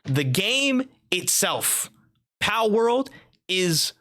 the game itself, Palworld, is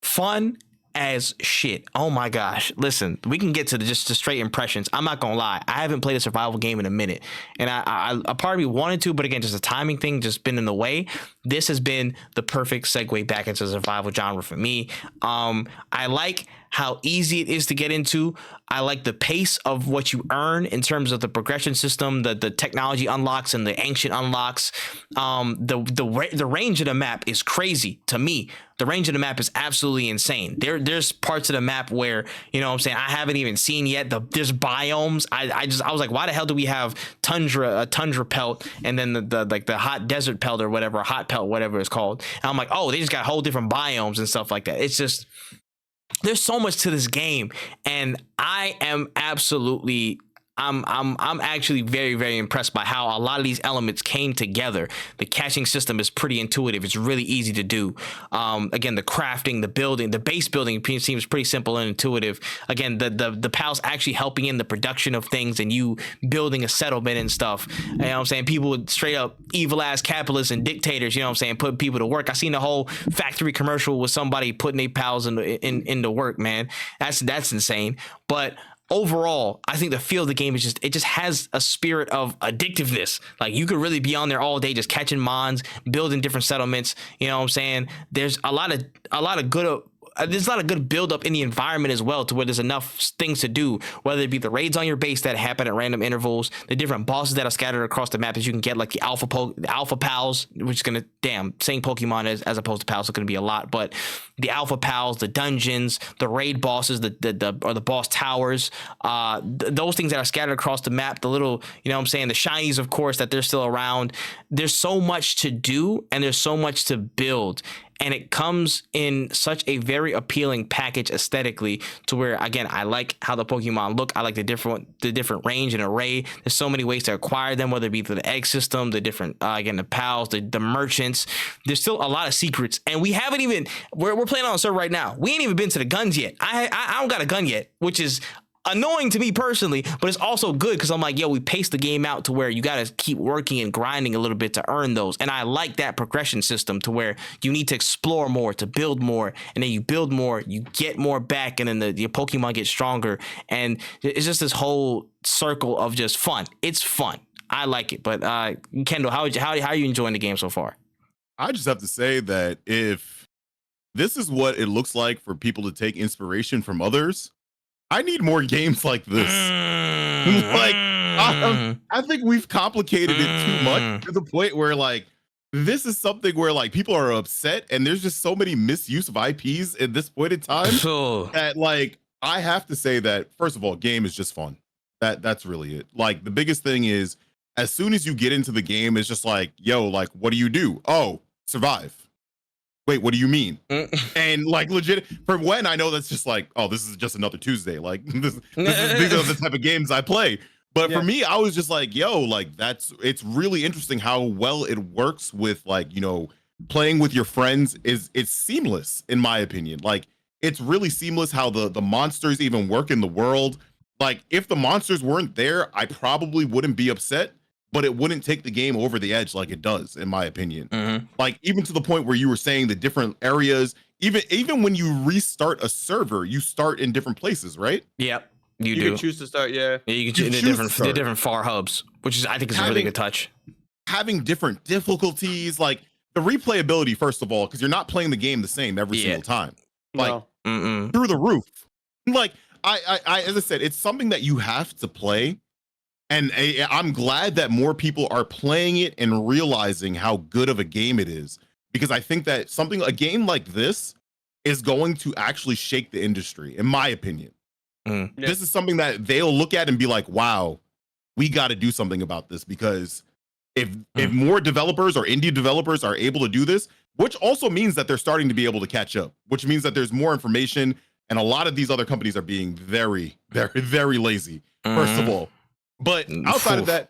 fun as shit. Oh my gosh. Listen, we can get to just the straight impressions. I'm not gonna lie, I haven't played a survival game in a minute, and I a part of me wanted to, but again, just a timing thing just been in the way. This has been the perfect segue back into the survival genre for me. I like how easy it is to get into. I like the pace of what you earn in terms of the progression system, the technology unlocks and the ancient unlocks. The range of the map is crazy to me. The range of the map is absolutely insane. There's parts of the map where, you know what I'm saying, I haven't even seen yet. There's biomes. I was like, why the hell do we have a tundra pelt and then the hot desert pelt or whatever, hot pelt, whatever it's called. And I'm like, oh, they just got whole different biomes and stuff like that. It's just, there's so much to this game, and I am absolutely I'm actually very, very impressed by how a lot of these elements came together. The catching system is pretty intuitive. It's really easy to do. Again, the crafting, the building, the base building seems pretty simple and intuitive. Again, the pals actually helping in the production of things and you building a settlement and stuff. You know what I'm saying? People with straight up evil ass capitalists and dictators, you know what I'm saying, putting people to work. I seen the whole factory commercial with somebody putting their pals into work, man. That's insane. But overall, I think the feel of the game is it just has a spirit of addictiveness. Like, you could really be on there all day just catching mons, building different settlements. You know what I'm saying? There's a lot of good build up in the environment as well, to where there's enough things to do, whether it be the raids on your base that happen at random intervals, the different bosses that are scattered across the map that you can get, like the alpha pals, which is gonna, saying Pokemon as opposed to pals is gonna be a lot, but the alpha pals, the dungeons, the raid bosses, the boss towers, those things that are scattered across the map, the little, you know what I'm saying, the shinies, of course, that they're still around. There's so much to do and there's so much to build. And it comes in such a very appealing package aesthetically, to where, again, I like how the Pokemon look. I like the different range and array. There's so many ways to acquire them, whether it be through the egg system, the different, again, the pals, the merchants. There's still a lot of secrets. And we haven't even, we're playing on a server right now. We ain't even been to the guns yet. I don't got a gun yet, which is annoying to me personally, but it's also good because I'm like, yo, we paced the game out to where you got to keep working and grinding a little bit to earn those. And I like that progression system, to where you need to explore more, to build more, and then you build more, you get more back, and then your Pokemon get stronger. And it's just this whole circle of just fun. It's fun. I like it. But Kendall, how are you enjoying the game so far? I just have to say that if this is what it looks like for people to take inspiration from others, I need more games like this. Like, I think we've complicated it too much, to the point where, like, this is something where, like, people are upset, and there's just so many misuse of IPs at this point in time that, like, I have to say that, first of all, game is just fun. That's really it. Like, the biggest thing is, as soon as you get into the game, it's just like, yo, like, what do you do? Oh, survive. Wait, what do you mean? And, like, legit, for when I know that's just like, oh, this is just another Tuesday. Like, these are the type of games I play. But for me, I was just like, yo, like, it's really interesting how well it works with, like, you know, playing with your friends. It's seamless, in my opinion. Like, it's really seamless how the monsters even work in the world. Like, if the monsters weren't there, I probably wouldn't be upset, but it wouldn't take the game over the edge like it does, in my opinion. Like, even to the point where you were saying the different areas, even when you restart a server, you start in different places, right? Yep, you can choose to start, yeah. You can choose the different far hubs, which I think is a really good touch. Having different difficulties, like the replayability, first of all, because you're not playing the game the same every single time. Like, through the roof. Like, I as I said, it's something that you have to play. And I'm glad that more people are playing it and realizing how good of a game it is, because I think that a game like this is going to actually shake the industry, in my opinion. This is something that they'll look at and be like, wow, we got to do something about this, because if more developers or indie developers are able to do this, which also means that they're starting to be able to catch up, which means that there's more information, and a lot of these other companies are being very, very, very lazy, first of all. But outside of that,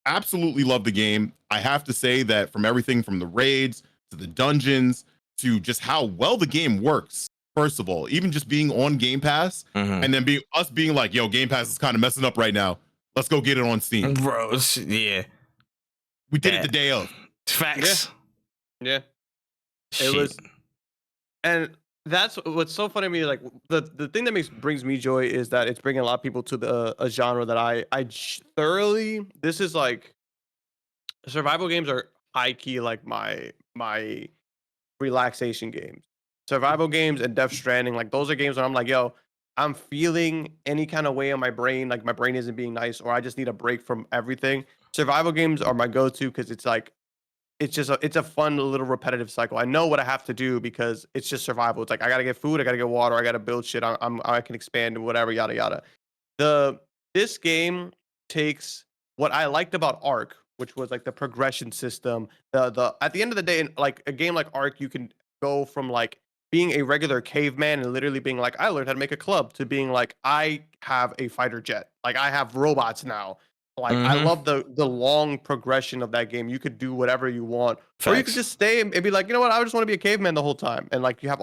absolutely love the game. I have to say that from everything from the raids to the dungeons to just how well the game works, first of all, even just being on Game Pass, and then being like, yo, Game Pass is kind of messing up right now. Let's go get it on Steam. Bro, yeah. We did it the day of. Facts. Yeah. Shit. It was, and that's what's so funny to me. Like the thing that brings me joy is that it's bringing a lot of people to a genre that thoroughly. This is like survival games are high key like my relaxation games. Survival games and Death Stranding, like those are games where I'm like, yo, I'm feeling any kind of way on my brain, like my brain isn't being nice, or I just need a break from everything. Survival games are my go-to because it's like it's a fun little repetitive cycle. I know what I have to do because it's just survival. It's like I gotta get food, I gotta get water, I gotta build shit. I can expand and whatever, yada yada. This game takes what I liked about Ark, which was like the progression system. The at the end of the day, in like a game like Ark, you can go from like being a regular caveman and literally being like, I learned how to make a club, to being like, I have a fighter jet. Like I have robots now. Like I Mm-hmm. love the long progression of that game. You could do whatever you want, or you could Facts. just stay and be like, you know what, I just want to be a caveman the whole time. And like you have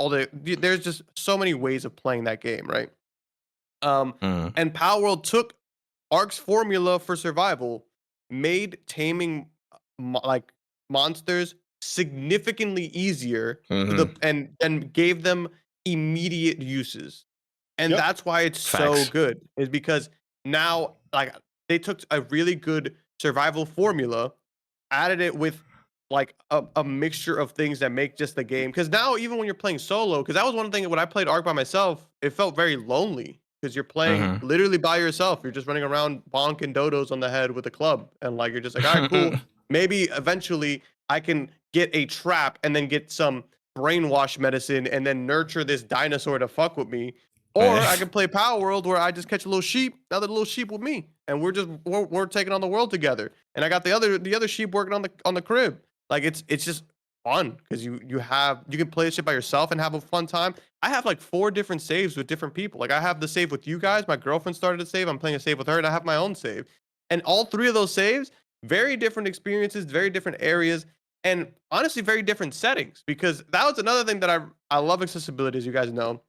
there's just so many ways of playing that game, right? Mm. And Palworld took Ark's formula for survival, made taming like monsters significantly easier to Mm-hmm. and gave them immediate uses. And Yep. that's why it's so Facts. good, is because now like they took a really good survival formula, added it with like a mixture of things that make just the game. Because now even when you're playing solo, because that was one thing when I played Ark by myself, it felt very lonely because you're playing Mm-hmm. literally by yourself. You're just running around bonking dodos on the head with a club, and like you're just like, all right, cool. Maybe eventually I can get a trap and then get some brainwash medicine and then nurture this dinosaur to fuck with me. Or I can play Power World where I just catch a little sheep, another little sheep with me, and we're taking on the world together. And I got the other sheep working on the crib. Like it's just fun because you can play this shit by yourself and have a fun time. I have like 4 different saves with different people. Like I have the save with you guys. My girlfriend started a save. I'm playing a save with her, and I have my own save. And all 3 of those saves, very different experiences, very different areas, and honestly, very different settings. Because that was another thing that I love accessibility, as you guys know.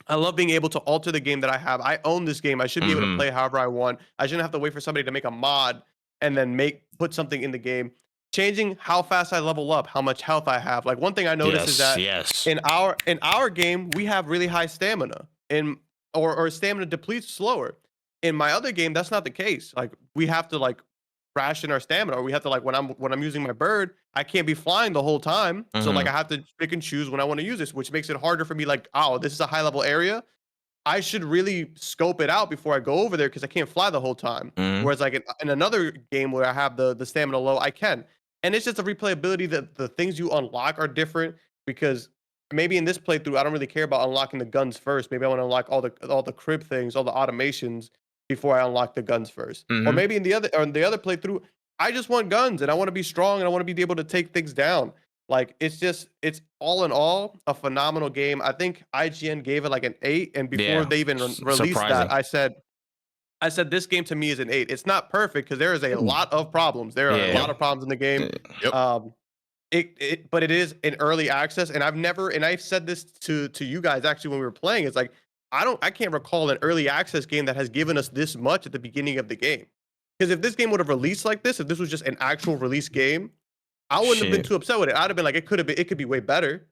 I love being able to alter the game that I have. I own this game. I should be able to Mm-hmm. play however I want. I shouldn't have to wait for somebody to make a mod and then put something in the game. Changing how fast I level up, how much health I have. Like one thing I noticed is that Yes. in our game, we have really high stamina. Or stamina depletes slower. In my other game, that's not the case. Like we have to like ration our stamina, or we have to like when I'm using my bird, I can't be flying the whole time. So like Mm-hmm. I have to pick and choose when I want to use this, which makes it harder for me. Like, oh, this is a high level area. I should really scope it out before I go over there because I can't fly the whole time. Mm-hmm. Whereas like in another game where I have the stamina low, I can. And it's just a replayability that the things you unlock are different, because maybe in this playthrough I don't really care about unlocking the guns first. Maybe I want to unlock all the crib things, all the automations before I unlock the guns first. Or Mm-hmm. maybe in the other playthrough, I just want guns and I want to be strong and I want to be able to take things down. Like it's all in all a phenomenal game. I think IGN gave it like an 8, and before Yeah. they even released that, Surprising. I said this game to me is an 8. It's not perfect because there is a Ooh. lot of problems. There are a Yeah. lot of problems in the game. Yep. But it is in early access, and I've said this to you guys actually when we were playing. It's like I can't recall an early access game that has given us this much at the beginning of the game. Because if this game would have released like this, if this was just an actual release game, I wouldn't have been Shit. too upset with it. I'd have been like, it could be way better.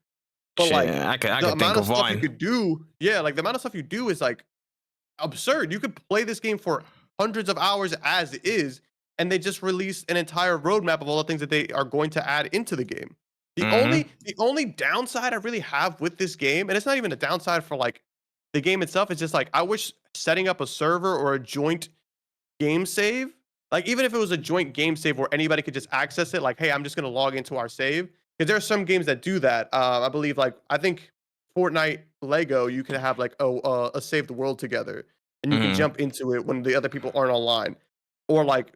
But Shit. like I the could think amount of of stuff you one. could do, yeah, like the amount of stuff you do is like absurd. You could play this game for hundreds of hours as is, and they just released an entire roadmap of all the things that they are going to add into the game. Mhm. The only downside I really have with this game, and it's not even a downside for like the game itself, it's just like I wish setting up a server or a joint game save, like even if it was a joint game save where anybody could just access it, like, hey, I'm just gonna log into our save. Because there are some games that do that. I believe, like I think Fortnite Lego, you can have like a save the world together, and you can Mhm. jump into it when the other people aren't online, or like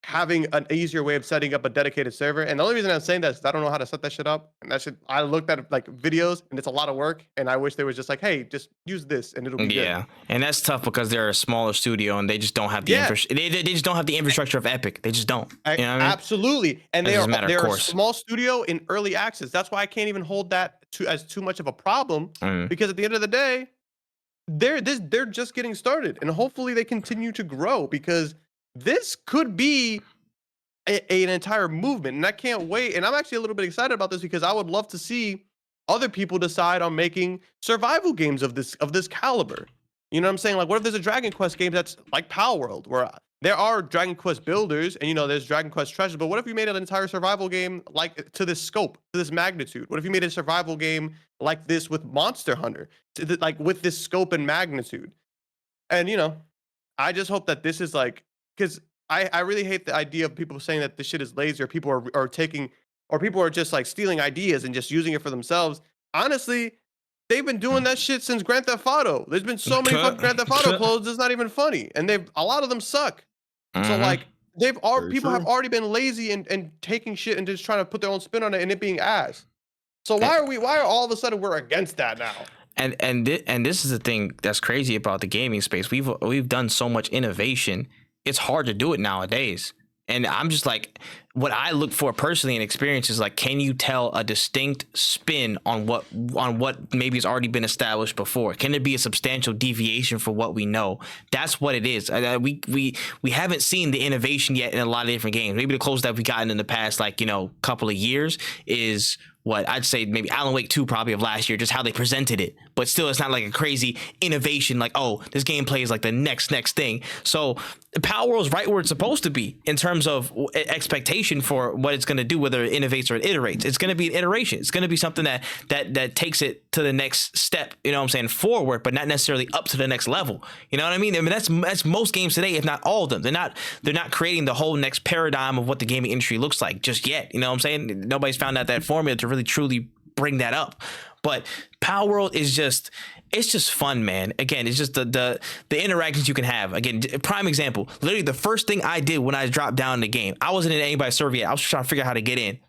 having an easier way of setting up a dedicated server. And the only reason I'm saying that is I don't know how to set that shit up. And that shit, I looked at like videos and it's a lot of work. And I wish they was just like, hey, just use this and it'll be good. Yeah, and that's tough because they're a smaller studio and they just don't have the Yeah. they just don't have the infrastructure of Epic. They just don't. You know what I mean? Absolutely. And It's just a matter of they're a course. small studio in early access. That's why I can't even hold that as too much of a problem. Mm. Because at the end of the day, they're just getting started. And hopefully they continue to grow, because this could be an entire movement, and I can't wait. And I'm actually a little bit excited about this because I would love to see other people decide on making survival games of this caliber. You know what I'm saying? Like, what if there's a Dragon Quest game that's like Palworld, where there are Dragon Quest builders, and there's Dragon Quest treasures, but what if you made an entire survival game like to this scope, to this magnitude? What if you made a survival game like this with Monster Hunter, like with this scope and magnitude? And I just hope that this is like, because I really hate the idea of people saying that this shit is lazy, or people are taking, or people are just like stealing ideas and just using it for themselves. Honestly, they've been doing that shit since Grand Theft Auto. There's been so many fucking Grand Theft Auto clones, it's not even funny. And a lot of them suck. So like people have already been lazy and taking shit and just trying to put their own spin on it and it being ass. So why are all of a sudden we're against that now? And this is the thing that's crazy about the gaming space. We've done so much innovation. It's hard to do it nowadays. And I'm just like, what I look for personally in experience is like, can you tell a distinct spin on what maybe has already been established before? Can there be a substantial deviation for what we know? That's what it is. We haven't seen the innovation yet in a lot of different games. Maybe the closest that we've gotten in the past, like, couple of years is what I'd say maybe Alan Wake 2 probably of last year, just how they presented it. But still, it's not like a crazy innovation like, oh, this gameplay is like the next thing. So Palworld's right where it's supposed to be in terms of expectation for what it's going to do, whether it innovates or it iterates. It's going to be an iteration. It's going to be something that takes it to the next step, forward, but not necessarily up to the next level. You know what I mean? I mean, that's most games today, if not all of them. They're not creating the whole next paradigm of what the gaming industry looks like just yet. You know what I'm saying? Nobody's found out that formula to really truly bring that up. But Palworld is just fun, man. Again, it's just the interactions you can have. Again, prime example. Literally, the first thing I did when I dropped down in the game, I wasn't in anybody's server yet. I was trying to figure out how to get in.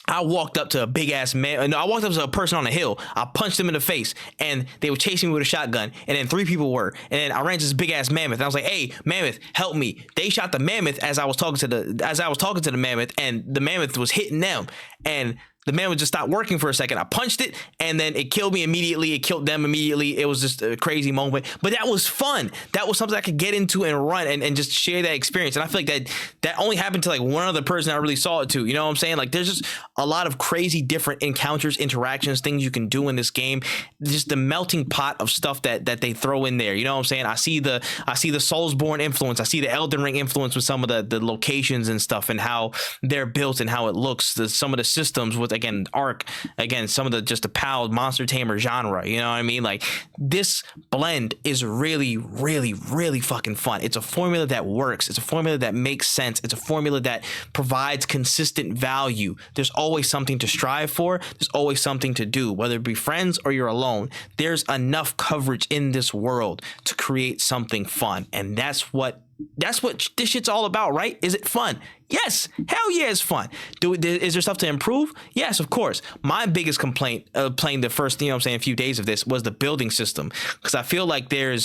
I walked up to a big ass man. No, I walked up to a person on a hill. I punched them in the face, and they were chasing me with a shotgun. And then 3 people were. And then I ran to this big ass mammoth. And I was like, "Hey, mammoth, help me!" They shot the mammoth as I was talking to the mammoth, and the mammoth was hitting them. And the mammoth just stopped working for a second. I punched it, and then it killed me immediately. It killed them immediately. It was just a crazy moment. But that was fun. That was something I could get into and run and just share that experience. And I feel like that only happened to like one other person I really saw it to. You know what I'm saying? Like, there's just a lot of crazy different encounters, interactions, things you can do in this game. Just the melting pot of stuff that they throw in there. You know what I'm saying? I see the Soulsborne influence. I see the Elden Ring influence with some of the locations and stuff and how they're built and how it looks. Some of the systems with, again, Ark, again, some of the PAL monster tamer genre. You know what I mean? Like, this blend is really, really, really fucking fun. It's a formula that works. It's a formula that makes sense. It's a formula that provides consistent value. There's always something to strive for. There's always something to do, whether it be friends or you're alone. There's enough coverage in this world to create something fun. And that's what this shit's all about, right? Is it fun? Yes. Hell yeah, it's fun. Is there stuff to improve? Yes, of course. My biggest complaint playing the first, few days of this was the building system. Because I feel like I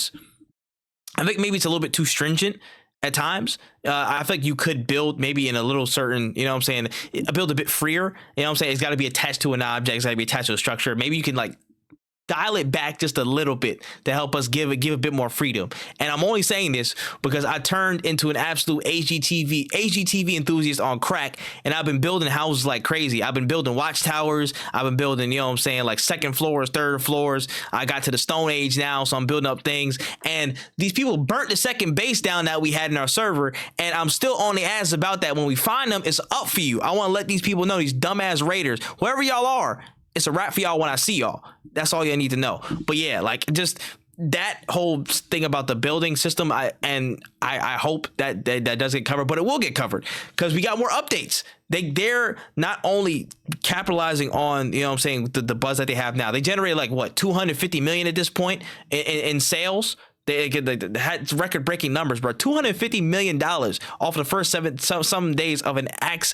think maybe it's a little bit too stringent at times. I feel like you could build maybe in a little certain, build a bit freer. It's got to be attached to an object. It's got to be attached to a structure. Maybe you can like dial it back just a little bit to help us give a bit more freedom. And I'm only saying this because I turned into an absolute HGTV enthusiast on crack, and I've been building houses like crazy. I've been building watchtowers. I've been building, like second floors, third floors. I got to the Stone Age now, so I'm building up things. And these people burnt the second base down that we had in our server, and I'm still on the ass about that. When we find them, it's up for you. I want to let these people know, these dumbass raiders, wherever y'all are, it's a wrap for y'all when I see y'all. That's all you need to know. But yeah, like, just that whole thing about the building system, I hope that does get covered, but it will get covered because we got more updates. They're not only capitalizing on, the buzz that they have now. They generated like what, 250 million at this point in sales. They had record-breaking numbers, bro. $250 million off of the first some days of an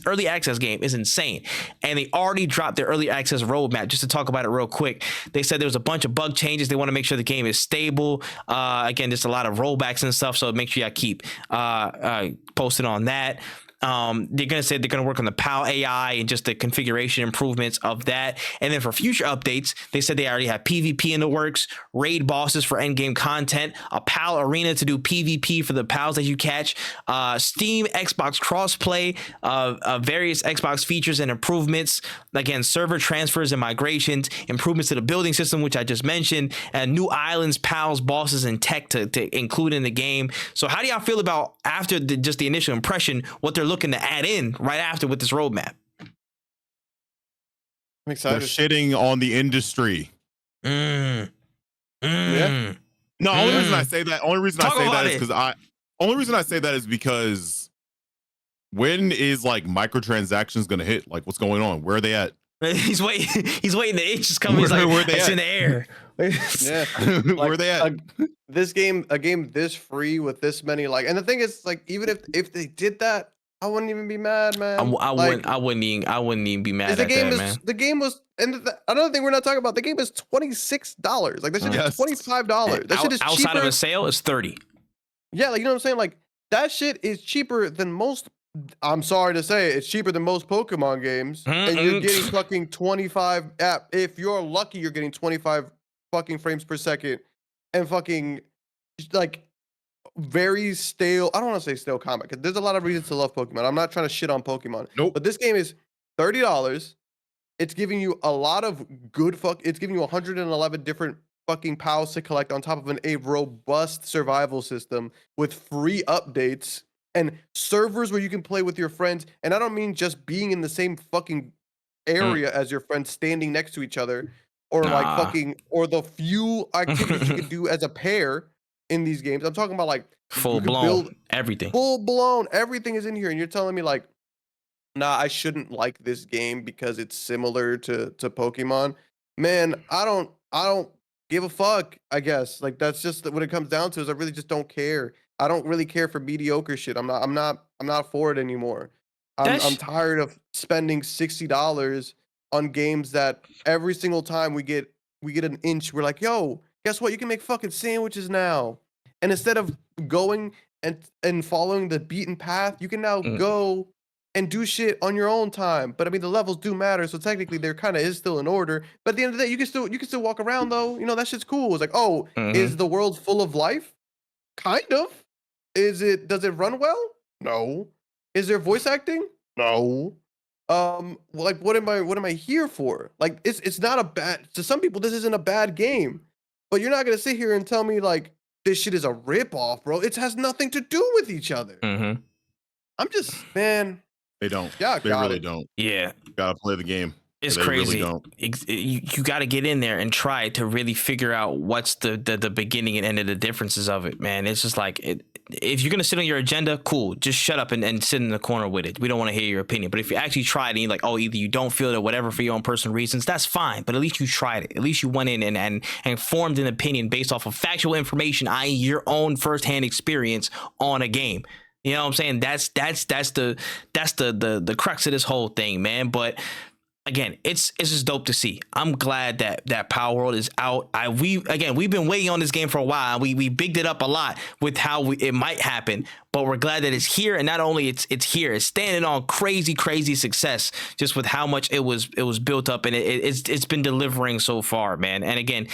early access game is insane. And they already dropped their early access roadmap. Just to talk about it real quick, they said there was a bunch of bug changes. They want to make sure the game is stable. Again, just a lot of rollbacks and stuff. So make sure y'all keep posted on that. They're gonna say they're gonna work on the PAL AI and just the configuration improvements of that. And then for future updates, they said they already have PvP in the works, raid bosses for endgame content, a PAL arena to do PvP for the PALs that you catch, Steam, Xbox crossplay, various Xbox features and improvements. Again, server transfers and migrations, improvements to the building system, which I just mentioned, and new islands, PALs, bosses, and tech to include in the game. So how do y'all feel about after just the initial impression, what they're looking to add in right after with this roadmap? I'm excited. They're shitting on the industry. Yeah. No, only reason I say that, only reason I say that is because when is like microtransactions gonna hit? Like, what's going on? Where are they at? He's waiting. He's waiting. The itch is coming. He's like, where they it's at? in the air. Yeah. Where are they at? A game this free with this many, like, and the thing is, like, even if they did that, I wouldn't even be mad, man. I wouldn't even be mad at that, man. The game was, and another thing we're not talking about, the game is $26. Like, that shit is $25. That shit is outside cheaper. of a sale is $30. Yeah, like, you know what I'm saying? Like, that shit is cheaper than most. I'm sorry to say, it's cheaper than most Pokemon games, and you're getting fucking 25. If you're lucky, you're getting 25 fucking frames per second, and fucking like very stale. I don't want to say stale combat because there's a lot of reasons to love Pokemon. I'm not trying to shit on Pokemon. Nope. But this game is $30. It's giving you a lot of good It's giving you 111 different fucking pals to collect on top of a robust survival system with free updates and servers where you can play with your friends. And I don't mean just being in the same fucking area as your friends, standing next to each other, or like fucking, or the few activities you can do as a pair in these games. I'm talking about like Full blown everything. Full blown everything is in here, and you're telling me like, nah, I shouldn't like this game because it's similar to Pokemon. Man, I don't give a fuck, I guess. Like, that's just what it comes down to, is I really just don't care. I don't really care for mediocre shit. I'm not for it anymore. I'm tired of spending $60 on games that every single time we get an inch, we're like, yo, guess what? You can make fucking sandwiches now. And instead of going and following the beaten path, you can now go and do shit on your own time. But I mean, the levels do matter, so technically there kind of is still an order. But at the end of the day, you can still walk around though. You know, that shit's cool. It's like, oh, is the world full of life? Kind of. Does it run well? No. Is there voice acting? No. Like, what am I here for? Like, it's not a bad, to some people this isn't a bad game, but you're not gonna sit here and tell me like this shit is a ripoff, bro. It has nothing to do with each other. I'm just, man. They don't. Yeah, they really don't. Yeah. Gotta play the game. It's they crazy. Really don't. You got to get in there and try to really figure out what's the beginning and end of the differences of it, man. It's just like, if you're going to sit on your agenda, cool. Just shut up and sit in the corner with it. We don't want to hear your opinion. But if you actually tried and you're like, oh, either you don't feel it or whatever for your own personal reasons, that's fine. But at least you tried it. At least you went in and formed an opinion based off of factual information, i.e. your own firsthand experience on a game. You know what I'm saying? That's the crux of this whole thing, man. But again, it's just dope to see. I'm glad that Palworld is out. We've been waiting on this game for a while. We bigged it up a lot with how it might happen, but we're glad that it's here. And not only it's here, it's standing on crazy success just with how much it was built up, and it's been delivering so far, man. And again,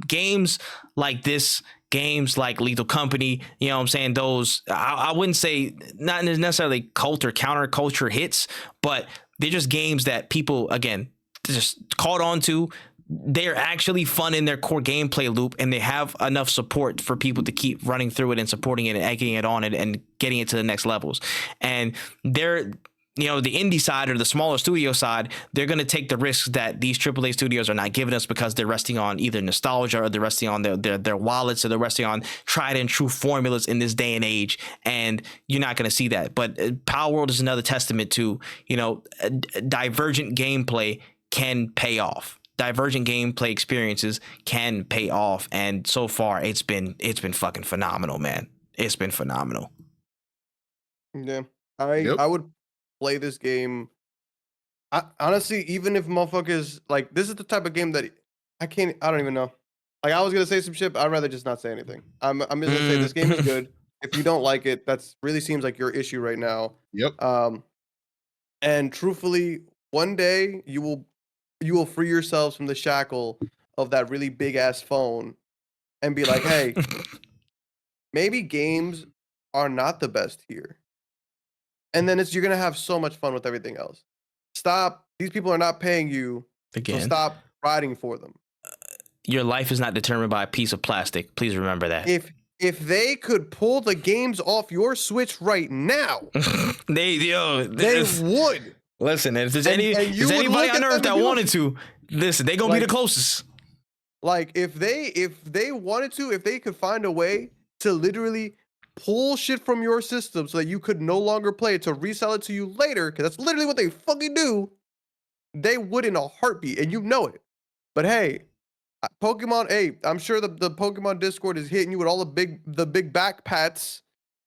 games like this, games like Lethal Company, you know what I'm saying? Those, I wouldn't say not necessarily cult or counterculture hits, but they're just games that people, again, just caught on to. They're actually fun in their core gameplay loop, and they have enough support for people to keep running through it and supporting it and egging it on and getting it to the next levels. And they're, you know, the indie side or the smaller studio side, they're going to take the risks that these AAA studios are not giving us because they're resting on either nostalgia or they're resting on their wallets, or they're resting on tried and true formulas in this day and age. And you're not going to see that. But Palworld is another testament to, you know, divergent gameplay can pay off. Divergent gameplay experiences can pay off. And so far it's been fucking phenomenal, man. It's been phenomenal. Yeah. I would play this game. Honestly, even if motherfuckers, like, this is the type of game that I don't even know. Like, I was gonna say some shit, but I'd rather just not say anything. I'm just gonna say this game is good. If you don't like it, that's really seems like your issue right now. Yep. And truthfully, one day you will free yourselves from the shackle of that really big ass phone and be like, hey, maybe games are not the best here. And then you're gonna have so much fun with everything else. Stop. These people are not paying you. Again, so stop riding for them. Your life is not determined by a piece of plastic. Please remember that. If they could pull the games off your Switch right now, they would. Listen, if there's anybody on earth that wanted to, listen, they gonna be the closest. Like if they wanted to, if they could find a way to literally pull shit from your system so that you could no longer play it, to resell it to you later, because that's literally what they fucking do, they would in a heartbeat, and you know it. But hey, Pokemon, hey, I'm sure the Pokemon Discord is hitting you with all the big back pats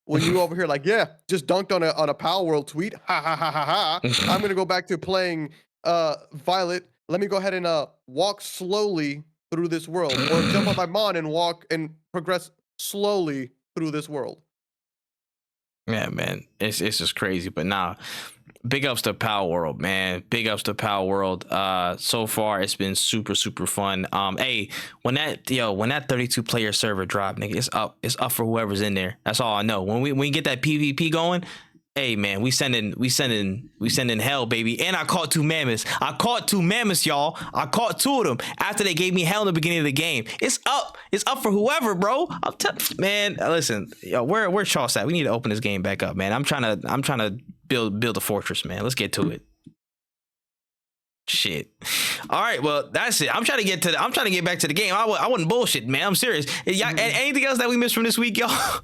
when you over here like, yeah, just dunked on a Palworld tweet. Ha ha ha ha ha. I'm gonna go back to playing Violet. Let me go ahead and walk slowly through this world, or jump on my Mon and walk and progress slowly through this world. Yeah, man, it's just crazy. But nah, big ups to Palworld, man. Big ups to Palworld. So far it's been super fun. Hey, when that 32 player server drop, nigga, it's up for whoever's in there. That's all I know. When we get that PvP going, hey man, we sending hell, baby. And I caught 2 mammoths. Y'all. I caught 2 of them after they gave me hell in the beginning of the game. It's up for whoever, bro. Man, listen, yo, where Charles at? We need to open this game back up, man. I'm trying to build a fortress, man. Let's get to it. Shit. All right, well, that's it. I'm trying to get back to the game. I wasn't bullshit, man. I'm serious. Y'all, anything else that we missed from this week, y'all?